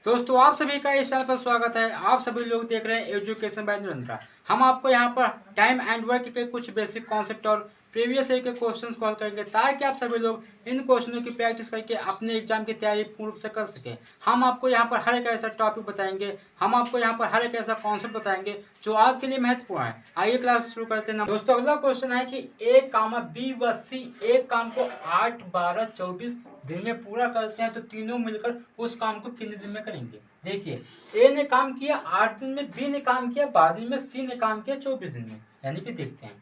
दोस्तों आप सभी का इस चैनल पर स्वागत है। आप सभी लोग देख रहे हैं एजुकेशन बाय निरंतर। हम आपको यहाँ पर टाइम एंड वर्क के कुछ बेसिक कॉन्सेप्ट और प्रीवियस ईयर के क्वेश्चंस सॉल्व करेंगे ताकि आप सभी लोग इन क्वेश्चनों की प्रैक्टिस करके अपने एग्जाम की तैयारी पूर्ण रूप से कर सकें। हम आपको यहाँ पर हर एक ऐसा टॉपिक बताएंगे, हम आपको यहाँ पर हर एक ऐसा कॉन्सेप्ट बताएंगे जो आपके लिए महत्वपूर्ण है। आइए क्लास शुरू करते हैं। दोस्तों अगला क्वेश्चन है कि ए कामा बी व सी एक काम को 8, 12, 24 दिन में पूरा करते हैं तो तीनों मिलकर उस काम को कितने दिन में करेंगे। देखिए, ए ने काम किया 8 दिन में, बी ने काम किया 12 दिन में, सी ने काम किया 24 दिन में। यानी कि देखते हैं,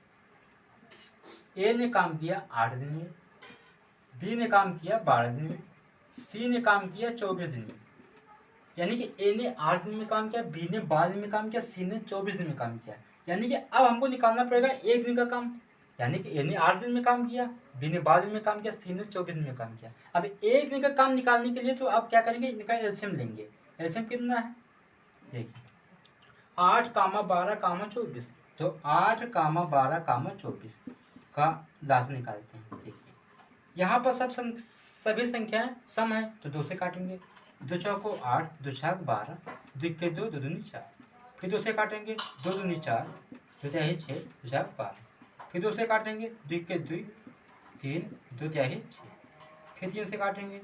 ए ने काम किया 8 दिन में, बी ने काम किया 12 दिन में, सी ने काम किया 24 दिन में। यानी कि ए ने 8 दिन में काम किया, बी ने 12 दिन में काम किया, सी ने 24 दिन में काम किया। यानी कि अब हमको निकालना पड़ेगा एक दिन का काम। यानी कि ए ने 8 दिन में काम किया, बी ने 12 दिन में काम किया, सी ने 24 दिन में काम किया। अब एक दिन का काम निकालने के लिए तो आप क्या करेंगे, इनका एलसीएम लेंगे। एलसीएम कितना है, देखिए 8, 12, 24। तो 8, 12, 24 का लास्ट निकालते हैं। देखिए यहाँ पर सभी संख्याएं सम है तो 2 से काटेंगे। 2 चौको 8, 2 छक 12, 2 के 2, 2 दूनी 4। फिर 2 से काटेंगे, 2 दूनी 4, 2 तिहाई 6, 2 छक 12। फिर 2 से काटेंगे, 2 के 2, 3, 2 तिहाई 6। फिर 3 से काटेंगे,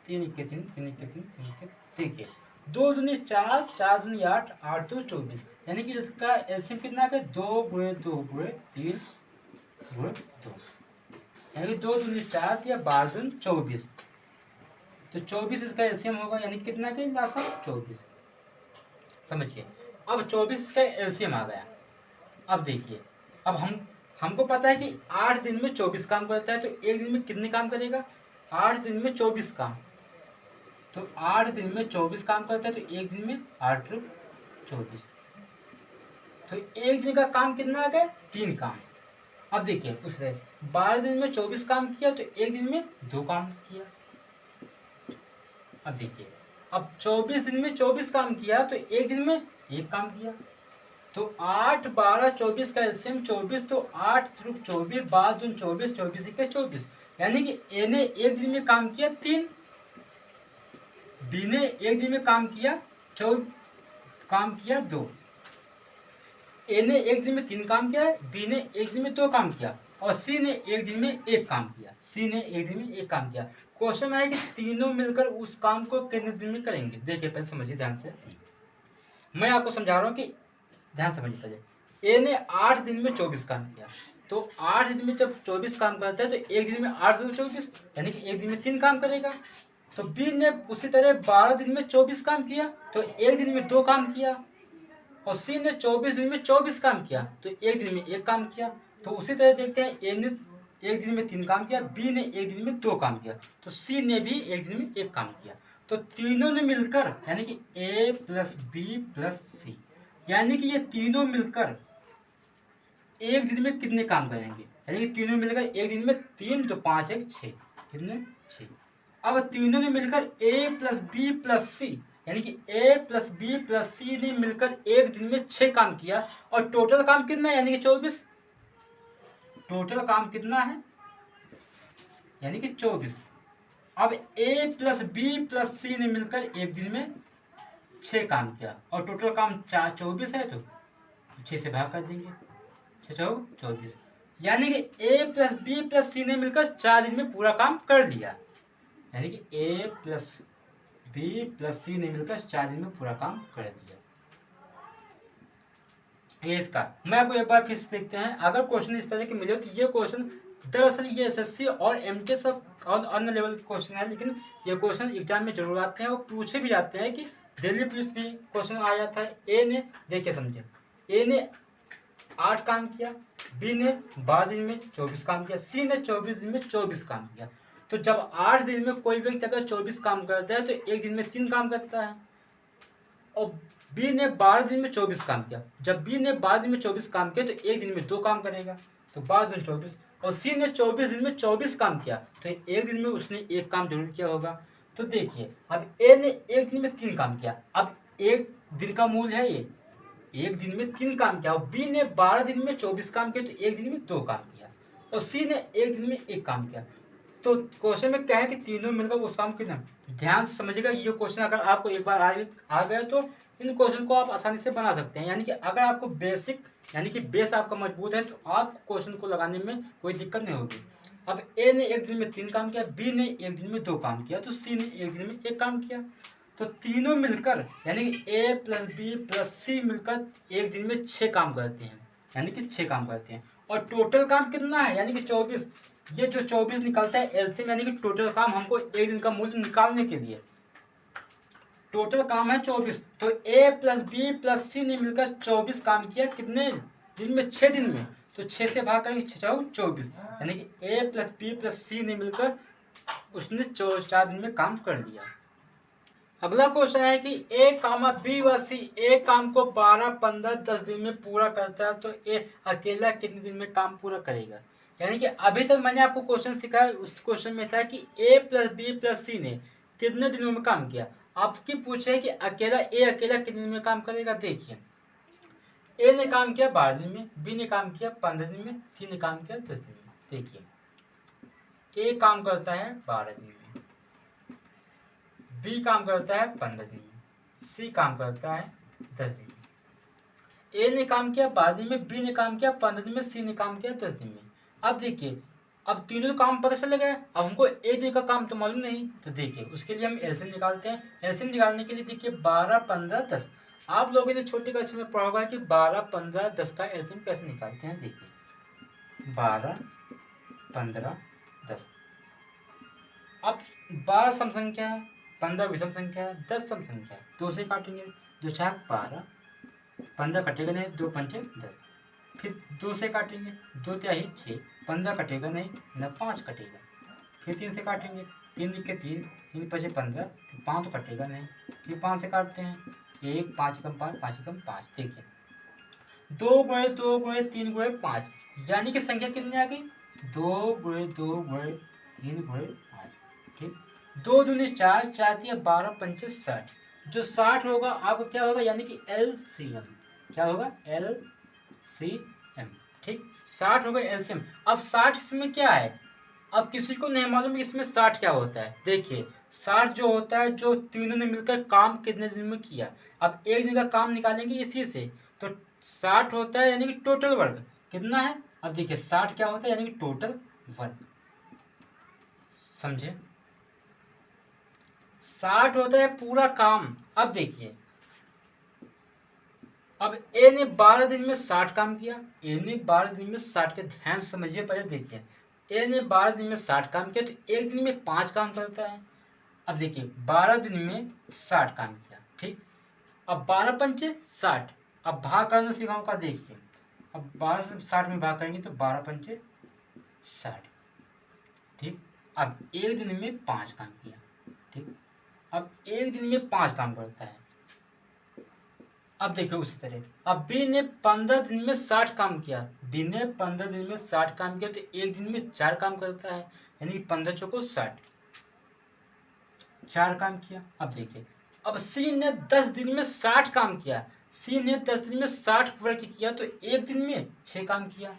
3 के 3, 3 के 3, 3 के। देखिए 2 दूनी 4, 4 दूनी 8, 8 2 24। यानी कि इसका एलसीएम कितना है, 2 गुणे 2 गुणे 3 गुणे 2। यानी 2 दूनी 4 या 12 दूनी 24। तो 24 इसका एलसीएम होगा। यानी कितना के लास्ट 24। समझिए, अब 24 का एलसीएम आ गया। अब देखिए, अब हमको पता है कि 8 दिन में 24 काम करता है तो एक दिन में कितने काम करेगा, 8 दिन में 24 काम। तो 8 दिन में 24 काम करता है तो एक दिन में 8 24। तो एक दिन का काम कितना आ गया, 3 काम। अब देखिए उसने 12 दिन में 24 काम किया तो एक दिन में 2 काम किया। अब देखिए, अब 24 दिन में 24 काम किया तो एक दिन में 1 काम किया। तो 8, 12, 24 का एलसीएम 24। तो 8 3 24, 12 दूनी 24, 24 1 24। यानी कि ए ने एक दिन में काम किया 3, बी ने एक दिन में काम किया 2, ए ने एक दिन में 3 काम किया है, बी ने एक दिन में 2 काम किया और सी ने एक दिन में 1 काम किया। क्वेश्चन है कि तीनों मिलकर उस काम को कितने दिन में करेंगे। देखिए पहले समझिए ध्यान से, मैं आपको समझा रहा हूँ कि ध्यान समझिए पहले। ए ने 8 दिन में 24 काम किया। तो 8 दिन में जब 24 काम करता है तो एक दिन में 8 दूनी 24, यानी कि एक दिन में 3 काम करेगा। तो बी ने उसी तरह 12 दिन में 24 काम किया तो एक दिन में 2 काम किया और सी ने 24 दिन में 24 काम किया तो एक दिन में 1 काम किया। तो उसी तरह देखते हैं, ए ने एक दिन में 3 काम किया, बी ने एक दिन में 2 काम किया, तो सी ने भी एक दिन में 1 काम किया। तो तीनों ने मिलकर यानी कि ए प्लस बी प्लस सी, यानी कि ये तीनों मिलकर एक दिन में कितने काम करेंगे। यानी कि तीनों मिलकर एक दिन में 3 तो 5 1 6, कितने 6। अब तीनों ने मिलकर ए प्लस बी प्लस सी, यानी कि ए प्लस बी प्लस सी ने मिलकर एक दिन में 6 काम किया और टोटल काम कितना है, यानी कि 24। टोटल काम कितना है, यानी कि 24। अब ए प्लस बी प्लस सी ने मिलकर एक दिन में 6 काम किया और टोटल काम 24 है तो 6 से भाग कर देंगे, 6 चौक 24। यानी कि ए प्लस बी प्लस सी ने मिलकर 4 दिन में पूरा काम कर लिया। यानी कि ए प्लस बी प्लस सी ने मिलकर 4 दिन में पूरा काम कर दिया। ये इसका मैं आपको एक बार फिर से देखते हैं। अगर क्वेश्चन इस तरह के मिले तो ये क्वेश्चन दरअसल ये एसएससी और एमटीएस और अन्य लेवल के क्वेश्चन है, लेकिन ये क्वेश्चन एग्जाम में जरूर आते हैं और पूछे भी जाते हैं कि दिल्ली पुलिस में क्वेश्चन आ जाता है। ए ने देखिए समझे, ए ने 8 काम किया, बी ने 12 दिन में 24 काम किया, सी ने 24 दिन में 24 काम किया। तो जब 8 दिन में कोई व्यक्ति अगर 24 काम करता है तो एक दिन में 3 काम करता है। और बी ने 12 दिन में 24 काम किया, जब बी ने 12 दिन में 24 काम किया तो एक दिन में 2 काम करेगा, तो 12 दिन 24। और सी ने 24 दिन में 24 काम किया तो एक दिन में उसने 1 काम जरूर किया होगा। तो देखिए अब ए ने एक दिन में 3 काम किया। अब एक दिन का मूल है ये, एक दिन में 3 काम किया। और बी ने 12 दिन में 24 काम किया तो एक दिन में 2 काम किया और सी ने एक दिन में 1 काम किया। तो क्वेश्चन में क्या है कि तीनों मिलकर उस काम कितना ध्यान से समझिएगा, ये क्वेश्चन अगर आपको एक बार आ गया तो इन क्वेश्चन को आप आसानी से बना सकते हैं। यानी कि अगर आपको बेसिक यानी कि बेस आपका मजबूत है तो आप क्वेश्चन को लगाने में कोई दिक्कत नहीं होगी। अब ए ने एक दिन में 3 काम किया, बी ने एक दिन में 2 काम किया, तो सी ने एक दिन में 1 काम किया। तो तीनों मिलकर यानी कि ए प्लस बी प्लस सी मिलकर एक दिन में 6 काम करते हैं, यानी कि 6 काम करते हैं। और टोटल काम कितना है, यानी कि 24। ये जो 24 निकलता है एलसीएम, यानी कि टोटल काम हमको एक दिन का मूल्य निकालने के लिए टोटल काम है 24। तो ए प्लस बी प्लस सी ने मिलकर 24 काम किया, कितने दिन में, 6 दिन में। तो 6 से भाग करेंगे 6 24, यानी कि ए प्लस बी प्लस सी ने मिलकर उसने 4 दिन में काम कर दिया। अगला क्वेश्चन है कि ए कामा बी व सी एक काम को 12, 15, 10 दिन में पूरा करता है, तो ए अकेला कितने दिन में काम पूरा करेगा। यानी कि अभी तक मैंने आपको क्वेश्चन सिखाया, उस क्वेश्चन में था कि ए प्लस बी प्लस सी ने कितने दिनों में काम किया। आपकी पूछे कि अकेला कितने दिन में काम करेगा। देखिए, ए ने काम किया 12 दिन में, बी ने काम किया 15 दिन में, सी ने काम किया 10 दिन में। देखिए, ए काम करता है 12 दिन में, बी काम करता है 15 दिन में, सी काम करता है 10 दिन में। ए ने काम किया 12 दिन में, बी ने काम किया 15 दिन में, सी ने काम किया 10 दिन में। अब देखिए, अब तीनों काम पता चल गया। अब हमको एक दिन का काम तो मालूम नहीं, तो देखिए उसके लिए हम एलसीएम निकालते हैं। एलसीएम निकालने के लिए देखिए 12, 15, 10। आप लोगों ने छोटी कक्षा में पढ़ा होगा कि 12, 15, 10 का एलसीएम कैसे निकालते हैं। देखिए 12, 15, 10। अब 12 सम संख्या है, 15 विषम संख्या है, 10 सम संख्या है। 2 से काटेंगे, 2 4 12, 15 कटेगा नहीं, 2 पंचे 10। फिर 2 से काटेंगे, 2 तिहाई 6, 15 कटेगा नहीं, न 5 कटेगा। फिर 3 से काटेंगे, 3 लिख के 3, 3 पचे 15, 5 तो कटेगा नहीं। फिर 5 से काटते हैं, 1 5 कम 5, 5 कम 5। देखिए 2 गुणे 2 गुणे 3 गुणे 5, यानी कि संख्या कितनी आ गई, 2 गुणे 2 गुणे 3 गुणे 5। ठीक, 2 दूनी 4, 4 दिया 12, पंचे 60। जो 60 होगा आपको क्या होगा, यानी कि एलसीएम क्या होगा, एलसीएम। ठीक, 60 होगा एलसीएम। अब 60 इसमें क्या है, अब किसी को नहीं मालूम इसमें 60 क्या होता है। देखिए 60 जो होता है, जो तीनों ने मिलकर काम कितने दिन में किया। अब एक दिन का काम निकालेंगे इसी से, तो 60 होता है यानी कि टोटल वर्क कितना है। अब देखिए 60 क्या होता है, यानी कि टोटल वर्क, समझे। 60 होता है पूरा काम। अब देखिए, अब ए ने 12 दिन में 60 काम किया, ए ने 12 दिन में 60 के, ध्यान समझिए पहले। देखिए ए ने 12 दिन में 60 काम किया, तो एक दिन में 5 काम करता है। अब देखिए 12 दिन में 60 काम किया, ठीक। अब 12 पंचे 60, अब भाग करना सिखाऊंगा। देखिए अब 12 से 60 में भाग करेंगे तो 12 पंचे 60, ठीक। अब एक दिन में 5 काम किया, ठीक। अब एक दिन में 5 काम करता है। अब देखो उसी तरह, अब बी ने 15 दिन में 60 काम किया, बी ने 15 दिन में 60 काम किया, तो एक दिन में 4 काम करता है, यानी कि 15 चौको 60, 4 काम किया। अब देखिए, अब सी ने 10 दिन में 60 काम किया, सी ने 10 दिन में 60 वर्क किया, तो एक दिन में 6 काम किया।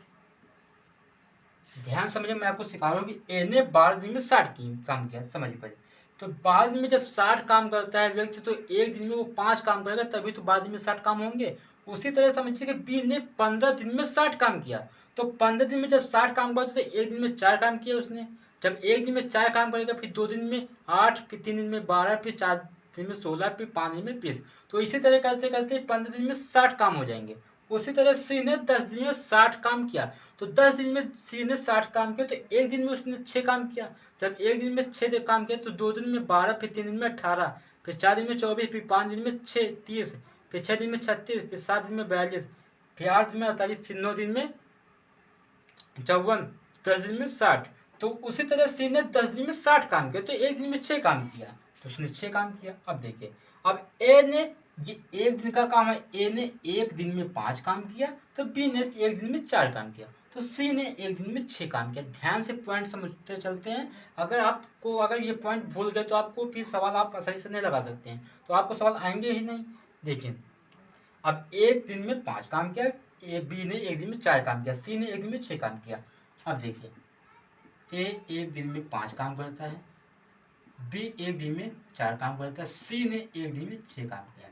ध्यान समझिए, मैं आपको सिखा रहा हूँ कि ए ने 12 दिन में 60 काम किया, समझ पाइए। तो 12 दिन में जब 60 काम करता है व्यक्ति, तो एक दिन में वो 5 काम करेगा, तभी तो 12 दिन में 60 काम होंगे। उसी तरह समझिए कि बी ने 15 दिन में 60 काम किया, तो 15 दिन में जब 60 काम करता तो एक दिन में 4 काम किया उसने। जब एक दिन में 4 काम करेगा, फिर 2 दिन में 8, फिर 3 दिन में 12, फिर 4 दिन में 16, फिर 5 दिन में 20। तो इसी तरह करते करते 15 दिन में 60 काम हो जाएंगे। उसी तरह सी ने 10 दिन में 60 काम किया, तो 10 दिन में सी ने 60 काम किया, तो एक दिन में उसने 6 काम किया। जब एक दिन में 6 काम किया, तो 2 दिन में 12, फिर 3 दिन में 18, फिर 4 दिन में 24, फिर 5 दिन में 6 30, फिर 6 दिन में 36, फिर 7 दिन में 42, फिर 8 दिन में 48, फिर 9 दिन में 54, 10 दिन में 60। तो उसी तरह सी ने 10 दिन में 60 काम किया, तो एक दिन में 6 काम किया, तो उसने 6 काम किया। अब देखिए, अब ए ने, ये एक दिन का काम है, ए ने एक दिन में 5 काम किया, तो बी ने एक दिन में 4 काम किया, तो सी ने एक दिन में 6 काम किया। ध्यान से पॉइंट समझते चलते हैं। अगर ये पॉइंट भूल गए तो आपको फिर सवाल आप आसानी से नहीं लगा सकते हैं, तो आपको सवाल आएंगे ही नहीं। देखिए अब एक दिन में 5 काम किया, बी ने एक दिन में 4 काम किया, सी ने एक दिन में 6 काम किया। अब देखिए ए एक दिन में 5 काम करता है, बी एक दिन में 4 काम करता है, सी ने एक दिन में 6 काम किया।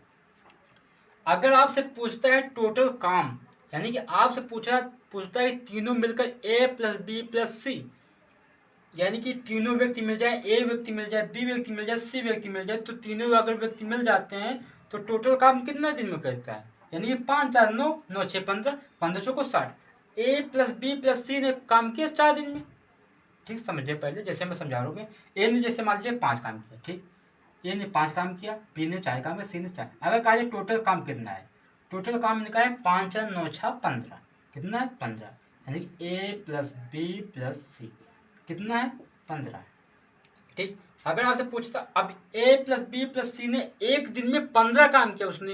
अगर आपसे पूछता है टोटल काम, यानी कि आपसे पूछता है तीनों मिलकर ए प्लस बी प्लस सी, यानी कि तीनों व्यक्ति मिल जाए, ए व्यक्ति मिल जाए, बी व्यक्ति मिल जाए, सी व्यक्ति मिल जाए, तो तीनों अगर व्यक्ति मिल जाते हैं तो टोटल काम कितना दिन में करता है, यानी कि 5 4 9 9 6 15, 15 चौको 60। ए प्लस बी प्लस सी ने काम किया 4 दिन में। ठीक, समझिए पहले जैसे मैं समझा रहा हूँ। ए ने जैसे मान लीजिए 5 काम किया, ठीक, ए ने 5 काम किया, बी ने 4 काम किया, सी ने 4। अगर कहा जाए टोटल काम कितना है, टोटल काम इनका है 5 4 9 6 15, कितना है 15, यानी कि ए प्लस बी प्लस सी कितना है 15। ठीक, अगर आपसे पूछता अब ए प्लस बी प्लस सी ने एक दिन में 15 काम किया, उसने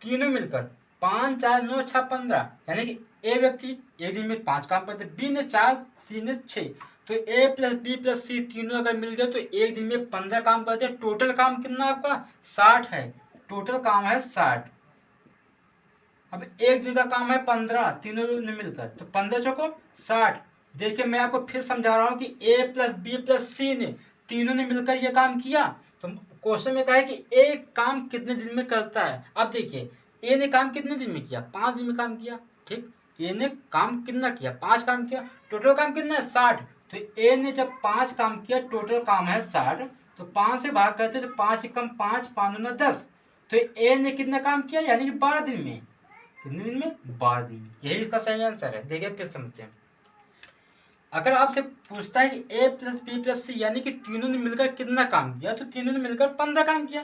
तीनों मिलकर 5 4 9 6 15, यानी कि ए व्यक्ति एक दिन में 5 काम करते, बी ने 4 सी ने 6, तो ए प्लस बी प्लस सी तीनों अगर मिल गए तो एक दिन में 15 काम करते हैं। टोटल काम कितना आपका 60 है, टोटल काम है 60। अब एक दिन का काम है 15, तीनों ने मिलकर, तो 15 चौको 60। देखिए मैं आपको फिर समझा रहा हूँ कि ए प्लस बी प्लस सी ने तीनों ने मिलकर ये काम किया, तो क्वेश्चन में कहा है कि ए काम कितने दिन में करता है। अब देखिए ए ने काम कितने दिन में किया, 5 दिन में काम किया। ठीक, ए ने काम कितना किया, 5 काम किया, टोटल काम कितना है 60। तो ए ने जब 5 काम किया, टोटल काम है 60, तो 5 से भाग करते तो 5 एकम 5 5 दूना 10, तो ए ने कितना काम किया, यानी कि 12 दिन में। कितने दिन में, 12 दिन में। यही इसका सही आंसर है। देखिए फिर समझते हैं। अगर आपसे पूछता है कि ए प्लस बी प्लस सी, यानी कि तीनों ने मिलकर कितना काम किया, तो तीनों ने मिलकर 15 काम किया।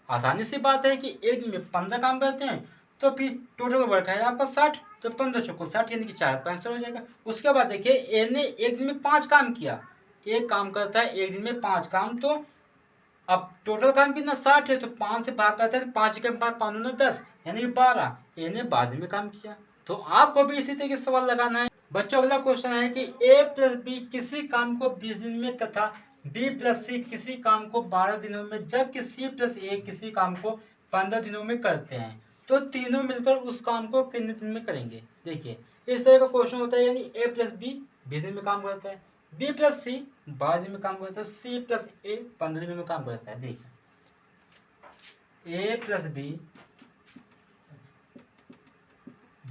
आसानी से बात है कि एक दिन में 15 काम करते हैं, तो फिर टोटल वर्क है आपका 60, तो 15 चौको 60, यानी कि 4 का आंसर हो जाएगा। उसके बाद देखिए ए ने एक दिन में 5 काम किया, एक काम करता है एक दिन में 5 काम, तो अब टोटल काम कितना 60 है, तो 5 से भाग करता है, तो 5 के 5 5 दूना 10, यानी कि 12। ए ने बाद में काम किया। तो आपको भी इसी तरीके से सवाल लगाना है। बच्चों अगला क्वेश्चन है कि ए प्लस बी किसी काम को 20 दिन में तथा बी प्लस सी किसी काम को 12 दिनों में, जबकि सी प्लस ए किसी काम को 15 दिनों में करते हैं, तो तीनों मिलकर उस काम को कितने दिन में करेंगे। देखिए इस तरह का क्वेश्चन होता है, यानी ए प्लस बी 20 दिन में काम करता है, बी प्लस सी 12 दिन में काम करता है, सी प्लस ए 15 दिन में काम करता है। देखिए ए प्लस बी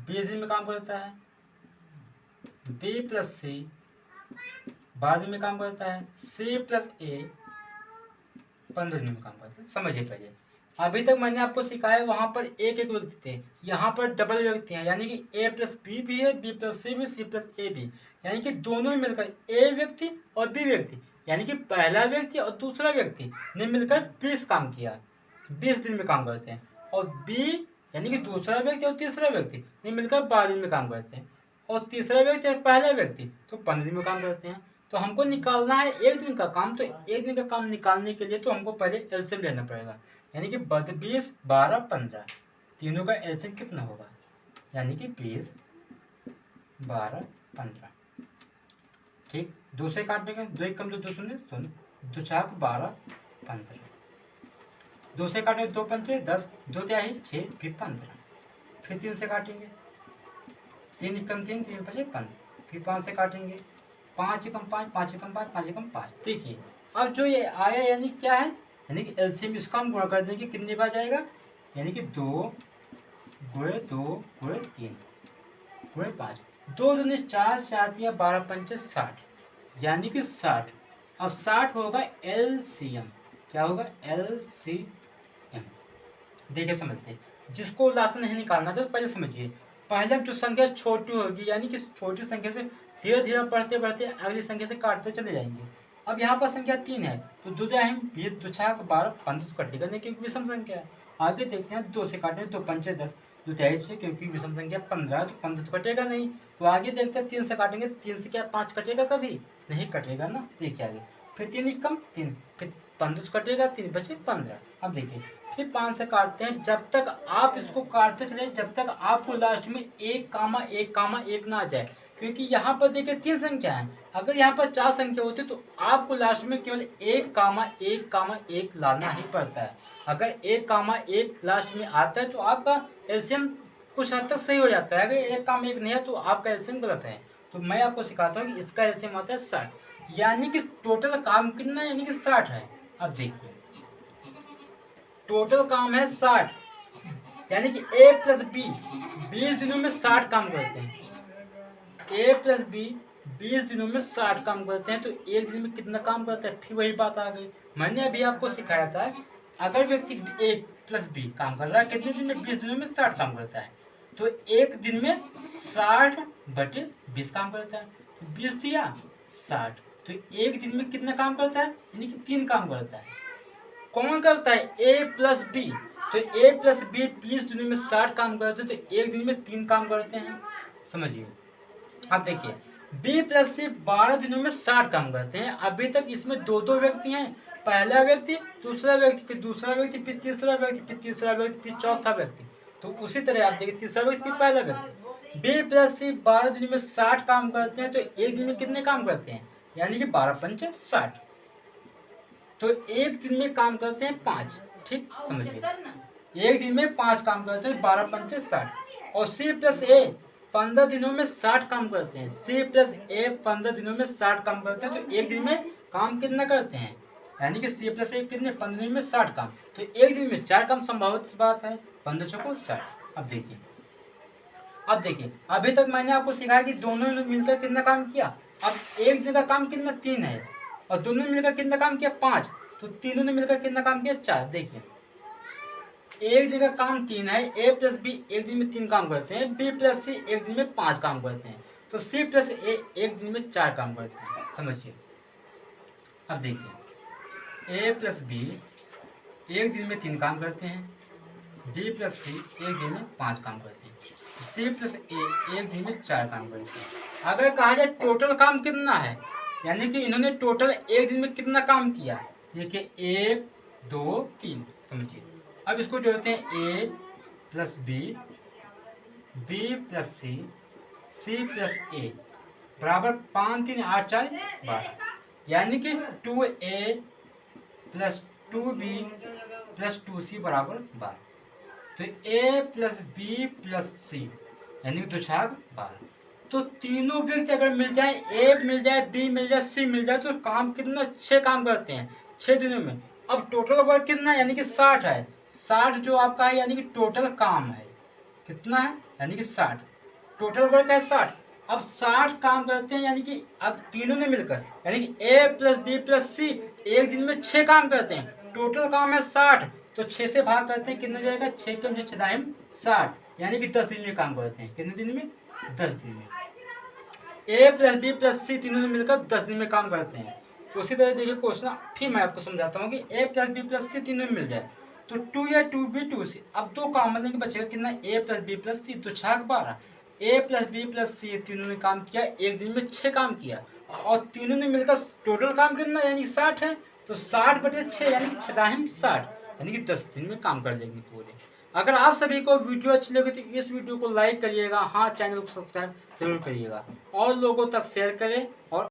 20 दिन में काम करता है, बी प्लस सी 12 दिन में काम करता है, सी प्लस ए 15 दिन में काम करता है। समझिए पहले, अभी तक मैंने आपको सिखाया वहां पर एक एक व्यक्ति थे, यहाँ पर डबल व्यक्ति हैं, यानी कि ए प्लस बी भी है, बी प्लस सी भी, सी प्लस ए भी, यानी कि दोनों मिलकर ए व्यक्ति और बी व्यक्ति, यानी कि पहला व्यक्ति और दूसरा व्यक्ति ने मिलकर 20 काम किया, 20 दिन में काम करते हैं। और बी यानी कि दूसरा व्यक्ति और तीसरा व्यक्ति ने मिलकर 12 दिन में काम करते हैं, और तीसरा व्यक्ति और पहला व्यक्ति तो 15 दिन में काम करते हैं। तो हमको निकालना है एक दिन का काम, तो एक दिन का काम निकालने के लिए तो हमको पहले एलसीएम लेना पड़ेगा, यानी कि 20 12 15, तीनों का एलसीएम कितना होगा, यानी कि 20 12 15। ठीक, 2 से काटेंगे, 2 एक कम 2 2 शून्य शून्य, 2 4 12 15, 2 से काटेंगे 2 पंचे 10, 2 तिहाई 6, फिर 15, फिर 3 से काटेंगे, 3 एकम 3 3 5 15, फिर 5 से काटेंगे, 5 एकम 5 5 एकम 5 5 एकम 5। देखिए अब जो ये आया यानी क्या है, यानी कि एलसीएम इसका हम गुणा कर देंगे, कितनी बार जाएगा, यानी कि 2 गुणे 2 गुणे 3 गुणे 5, 2 दूनी 4 4 या 12 पंचे 60, यानी कि 60। अब 60 होगा एलसीएम, क्या होगा एलसीएम। देखिए समझते हैं, जिसको लास्ट नहीं निकालना तो पहले समझिए, पहले जो संख्या छोटी होगी, यानी कि छोटी संख्या से धीरे धीरे बढ़ते बढ़ते अगली संख्या से काटते चले जाएंगे। अब यहाँ पर संख्या 3 है, तो 2 जाए 20 2 6 12 15 कटेगा नहीं, क्योंकि विषम संख्या है। आगे देखते हैं, 2 से काटें 2 पंचे 10, 2 तिहाई 6, क्योंकि विषम संख्या 15 है, तो 15 तो कटेगा नहीं। तो आगे देखते हैं, 3 से काटेंगे, 3 से क्या 5 कटेगा, कभी नहीं कटेगा ना। देखिए आगे, फिर 3 एकम 3, फिर 15 तो कटेगा, 3 बचे 15। अब देखिए फिर 5 से काटते हैं, जब तक आप इसको काटते चले, जब तक आपको लास्ट में 1 ना आ जाए, क्योंकि यहाँ पर देखिए 3 संख्या है, अगर यहाँ पर 4 संख्या होती तो आपको लास्ट में केवल 1 लाना ही पड़ता है। अगर 1 लास्ट में आता है तो आपका एलसीएम कुछ हद तक सही हो जाता है। अगर 1 नहीं है तो आपका एलसीएम गलत है। तो मैं आपको सिखाता हूँ कि इसका एलसीएम आता है 60। यानी कि टोटल काम कितना है, यानी कि 60 है। अब देखिए टोटल काम है 60, यानी कि ए प्लस बी 20 दिनों में 60 काम करते हैं। ए प्लस बी 20 दिनों में 60 काम करते हैं, तो एक दिन में कितना काम करता है, फिर वही बात आ गई। मैंने अभी आपको सिखाया था, अगर व्यक्ति ए प्लस बी काम कर रहा है कितने दिन में, 20 दिनों में 60 काम करता है, तो एक दिन में 60/20 काम करता है, तो 20 दिया 60, तो एक दिन में कितना काम करता है, यानी कि 3 काम करता है। कौन करता है, ए प्लस बी, तो ए प्लस बी 20 दिनों में 60 काम करते हैं, तो एक दिन में 3 काम करते हैं, समझिए। अब देखिए बी प्लस सी 12 दिनों में 60 काम करते हैं। अभी तक इसमें दो व्यक्ति हैं, पहला व्यक्ति, दूसरा व्यक्ति, फिर दूसरा व्यक्ति, फिर तीसरा व्यक्ति, फिर तीसरा व्यक्ति, फिर चौथा व्यक्ति। तो उसी तरह आप देखिए तीसरा व्यक्ति, फिर पहला व्यक्ति। बी प्लस सी 12 दिनों में 60 काम करते हैं, तो एक दिन में कितने काम करते हैं, यानी कि 12 पंचे 60, तो एक दिन में काम करते हैं 5। ठीक समझिए, एक दिन में 5 काम करते हैं, 12 पंचे 60। और सी प्लस ए 15 दिनों में 60 काम करते हैं। सी प्लस ए 15 दिनों में 60 काम करते हैं, तो एक दिन में काम कितना करते हैं, यानी कि सी प्लस ए कितने, 15 दिनों में 60 काम, तो एक दिन में 4 काम, संभावित बात है, 15 चौको 60। अब देखिए अभी तक मैंने आपको सिखाया कि दोनों ने मिलकर कितना काम किया। अब एक दिन का काम कितना, 3 है, और दोनों ने मिलकर कितना काम किया, 5, तो तीनों ने मिलकर कितना काम किया, 4। देखिए एक दिन का काम 3 है, ए प्लस बी एक दिन में 3 काम करते हैं, बी प्लस सी एक दिन में 5 काम करते हैं, तो सी प्लस ए एक दिन में 4 काम करते हैं, समझिए। अब देखिए ए प्लस बी एक दिन में 3 काम करते हैं, बी प्लस सी एक दिन में 5 काम करते हैं, सी प्लस ए एक दिन में 4 काम करते हैं। अगर कहा जाए टोटल काम कितना है, यानी कि इन्होंने टोटल एक दिन में कितना काम किया, देखिए 1 2 3, समझिए। अब इसको जोड़ते हैं, ए प्लस बी, बी प्लस सी, सी प्लस ए बराबर 5 3 8 4 12, यानी कि 2a plus 2b plus 2c बराबर 12, तो a प्लस बी प्लस सी यानी कि 2 छाग 12। तो तीनों व्यक्ति अगर मिल जाए, ए मिल जाए, बी मिल जाए, सी मिल जाए, तो काम कितना, 6 काम करते हैं 6 दिनों में। अब टोटल वर्क कितना है, यानी कि 60 है, 60 जो आपका है, यानी कि टोटल काम है कितना है, यानी कि 60, टोटल वर्क है 60। अब 60 काम करते हैं, यानी कि अब तीनों ने मिलकर, यानी कि ए प्लस बी प्लस सी एक दिन में 6 काम करते हैं, टोटल काम है 60, तो 6 से भाग करते हैं, कितना जाएगा, 6 के 60, यानी कि 10 दिन में काम करते हैं, कितने दिन में, 10 दिन में। ए प्लस बी प्लस सी तीनों ने मिलकर 10 दिन में काम करते हैं। उसी तरह देखिए क्वेश्चन फिर मैं आपको समझाता हूँ कि ए प्लस बी प्लस सी तीनों में मिल जाए, तो 2 या 2b 2c, अब 2 काम मतलब कि बचेगा कितना, ए प्लस बी प्लस सी, तो 6 12, ए प्लस बी प्लस सी तीनों ने काम किया, एक दिन में 6 काम किया, और तीनों ने मिलकर टोटल काम कितना, यानी कि 60 है, तो 60/6 यानी कि 60, यानी कि 10 दिन में काम कर लेंगे पूरे। अगर आप सभी को वीडियो अच्छी लगे तो इस वीडियो को लाइक करिएगा, हाँ चैनल को सब्सक्राइब जरूर करिएगा, और लोगों तक शेयर करें, और